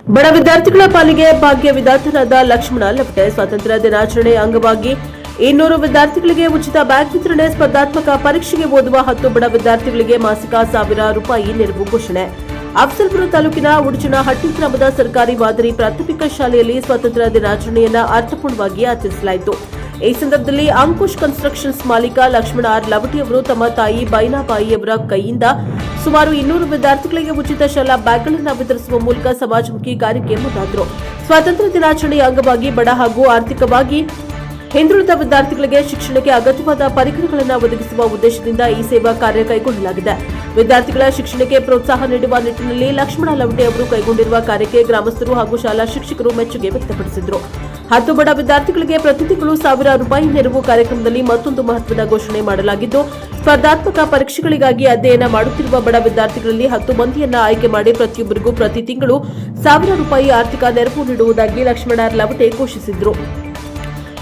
ಬಡ ವಿದ್ಯಾರ್ಥಿಗಳ ಪಾಲಿಗೆ ಭಾಗ್ಯ ವಿಧಾತರಾದ ಲಕ್ಷ್ಮಣ ಲವಟೆ ಸ್ವಾತಂತ್ರ್ಯ ದಿನಾಚರಣೆ ಅಂಗವಾಗಿ 200 ವಿದ್ಯಾರ್ಥಿಗಳಿಗೆ ಉಚಿತ ಬ್ಯಾಗ್ ವಿತರಣೆ. ಸ್ಪರ್ಧಾತ್ಮಕ ಪರೀಕ್ಷೆಗೆ ಓದುವ 10 ಬಡ ವಿದ್ಯಾರ್ಥಿಗಳಿಗೆ ಮಾಸಿಕ ₹1000 ನೆರವು ಘೋಷಣೆ. ಅಫ್ಜಲ್ಪುರ ತಾಲೂಕಿನ ಉಡಚನಹಟ್ಟಿ ಗ್ರಾಮದ ಸರ್ಕಾರಿ ಮಾದರಿ ಪ್ರಾಥಮಿಕ ಶಾಲೆಯಲ್ಲಿ ಸ್ವಾತಂತ್ರ್ಯ ದಿನಾಚರಣೆಯನ್ನು ಅರ್ಥಪೂರ್ಣವಾಗಿ ಆಚರಿಸಲಾಯಿತು. ಈ ಸಂದರ್ಭದಲ್ಲಿ ಅಂಕುಶ್ ಕನ್ಸ್ಟ್ರಕ್ಷನ್ಸ್ ಮಾಲೀಕ ಲಕ್ಷ್ಮಣ ಲವಟೆ ಅವರು ತಮ್ಮ ತಾಯಿ ಬೈನಾಬಾಯಿ ಅವರ ಕೈಯಿಂದ ಸುಮಾರು 200 ವಿದ್ಯಾರ್ಥಿಗಳಿಗೆ ಉಚಿತ ಶಾಲಾ ಬ್ಯಾಗ್ಗಳನ್ನು ವಿತರಿಸುವ ಮೂಲಕ ಸಮಾಜಮುಖಿ ಕಾರ್ಯಕ್ಕೆ ಮುಂದಾದರು. ಸ್ವಾತಂತ್ರ್ಯ ದಿನಾಚರಣೆಯ ಅಂಗವಾಗಿ ಬಡ ಹಾಗೂ ಆರ್ಥಿಕವಾಗಿ ಹಿಂದುಳಿದ ವಿದ್ಯಾರ್ಥಿಗಳಿಗೆ ಶಿಕ್ಷಣಕ್ಕೆ ಅಗತ್ಯವಾದ ಪರಿಕರಗಳನ್ನು ಒದಗಿಸುವ ಉದ್ದೇಶದಿಂದ ಈ ಸೇವಾ ಕಾರ್ಯ ಕೈಗೊಳ್ಳಲಾಗಿದೆ. ವಿದ್ಯಾರ್ಥಿಗಳ ಶಿಕ್ಷಣಕ್ಕೆ ಪ್ರೋತ್ಸಾಹ ನೀಡುವ ನಿಟ್ಟಿನಲ್ಲಿ ಲಕ್ಷ್ಮಣ ಲವಟೆ ಅವರು ಕೈಗೊಂಡಿರುವ ಕಾರ್ಯಕ್ಕೆ ಗ್ರಾಮಸ್ಥರು ಹಾಗೂ ಶಾಲಾ ಶಿಕ್ಷಕರು ಮೆಚ್ಚುಗೆ ವ್ಯಕ್ತಪಡಿಸಿದರು. 10 ಬಡ ವಿದ್ಯಾರ್ಥಿಗಳಿಗೆ ಪ್ರತಿ ತಿಂಗಳು ₹1000 ನೆರವು ಕಾರ್ಯಕ್ರಮದಲ್ಲಿ ಮತ್ತೊಂದು ಮಹತ್ವದ ಘೋಷಣೆ ಮಾಡಲಾಗಿದ್ದು, ಸ್ಪರ್ಧಾತ್ಮಕ ಪರೀಕ್ಷೆಗಳಿಗಾಗಿ ಅಧ್ಯಯನ ಮಾಡುತ್ತಿರುವ ಬಡ ವಿದ್ಯಾರ್ಥಿಗಳಲ್ಲಿ 10 ಮಂದಿಯನ್ನ ಆಯ್ಕೆ ಮಾಡಿ ಪ್ರತಿಯೊಬ್ಬರಿಗೂ ಪ್ರತಿ ತಿಂಗಳು ₹1000 ಆರ್ಥಿಕ ನೆರವು ನೀಡುವುದಾಗಿ ಲಕ್ಷ್ಮಣ ಲವಟೆ ಘೋಷಿಸಿದರು.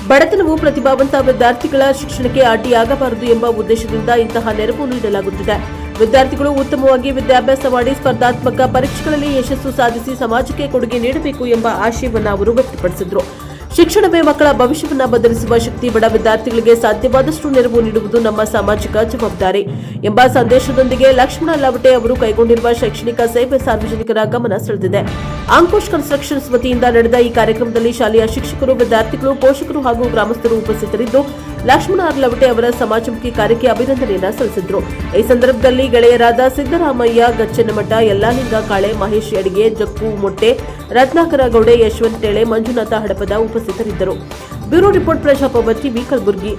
ಬಡತನವು ಪ್ರತಿಭಾವಂತ ವಿದ್ಯಾರ್ಥಿಗಳ ಶಿಕ್ಷಣಕ್ಕೆ ಅಡ್ಡಿಯಾಗಬಾರದು ಎಂಬ ಉದ್ದೇಶದಿಂದ ಇಂತಹ ನೆರವು ನೀಡಲಾಗುತ್ತಿದೆ. ವಿದ್ಯಾರ್ಥಿಗಳು ಉತ್ತಮವಾಗಿ ವಿದ್ಯಾಭ್ಯಾಸ ಮಾಡಿ ಸ್ಪರ್ಧಾತ್ಮಕ ಪರೀಕ್ಷೆಗಳಲ್ಲಿ ಯಶಸ್ಸು ಸಾಧಿಸಿ ಸಮಾಜಕ್ಕೆ ಕೊಡುಗೆ ನೀಡಬೇಕು ಎಂಬ ಆಶಯವನ್ನು ಅವರು ವ್ಯಕ್ತಪಡಿಸಿದರು. ಶಿಕ್ಷಣವೇ ಮಕ್ಕಳ ಭವಿಷ್ಯವನ್ನು ಬದಲಿಸುವ ಶಕ್ತಿ. ಬಡ ವಿದ್ಯಾರ್ಥಿಗಳಿಗೆ ಸಾಧ್ಯವಾದಷ್ಟು ನೆರವು ನೀಡುವುದು ನಮ್ಮ ಸಾಮಾಜಿಕ ಜವಾಬ್ದಾರಿ ಎಂಬ ಸಂದೇಶದೊಂದಿಗೆ ಲಕ್ಷ್ಮಣ ಲವಟೆ ಅವರು ಕೈಗೊಂಡಿರುವ ಶೈಕ್ಷಣಿಕ ಸೇವೆ ಸಾರ್ವಜನಿಕರ ಗಮನ ಸೆಳೆದಿದೆ. ಅಂಕುಶ್ ಕನ್ಸ್ಟ್ರಕ್ಷನ್ಸ್ ವತಿಯಿಂದ ನಡೆದ ಈ ಕಾರ್ಯಕ್ರಮದಲ್ಲಿ ಶಾಲೆಯ ಶಿಕ್ಷಕರು, ವಿದ್ಯಾರ್ಥಿಗಳು, ಪೋಷಕರು ಹಾಗೂ ಗ್ರಾಮಸ್ಥರು ಉಪಸ್ಥಿತರಿದ್ದು ಲಕ್ಷ್ಮಣ ಲವಟೆ ಅವರ ಸಮಾಜಮುಖಿ ಕಾರ್ಯಕ್ಕೆ ಅಭಿನಂದನೆಯನ್ನು ಸಲ್ಲಿಸಿದರು. ಈ ಸಂದರ್ಭದಲ್ಲಿ ಗೆಳೆಯರಾದ ಸಿದ್ದರಾಮಯ್ಯ ಗಚ್ಚನಮಠ, ಯಲ್ಲಾಲಿಂಗ ಕಾಳೆ, ಮಹೇಶ್ ಅಡಿಗೆ, ಜಕ್ಕು ಮೊಟ್ಟೆ, ರತ್ನಾಕರ ಗೌಡೆ, ಯಶವಂತ ಟೇಳೆ, ಮಂಜುನಾಥ ಹಡಪದ ಉಪಸ್ಥಿತರಿದ್ದರು. Bureau report, Prajaprabha TV, Kalaburagi.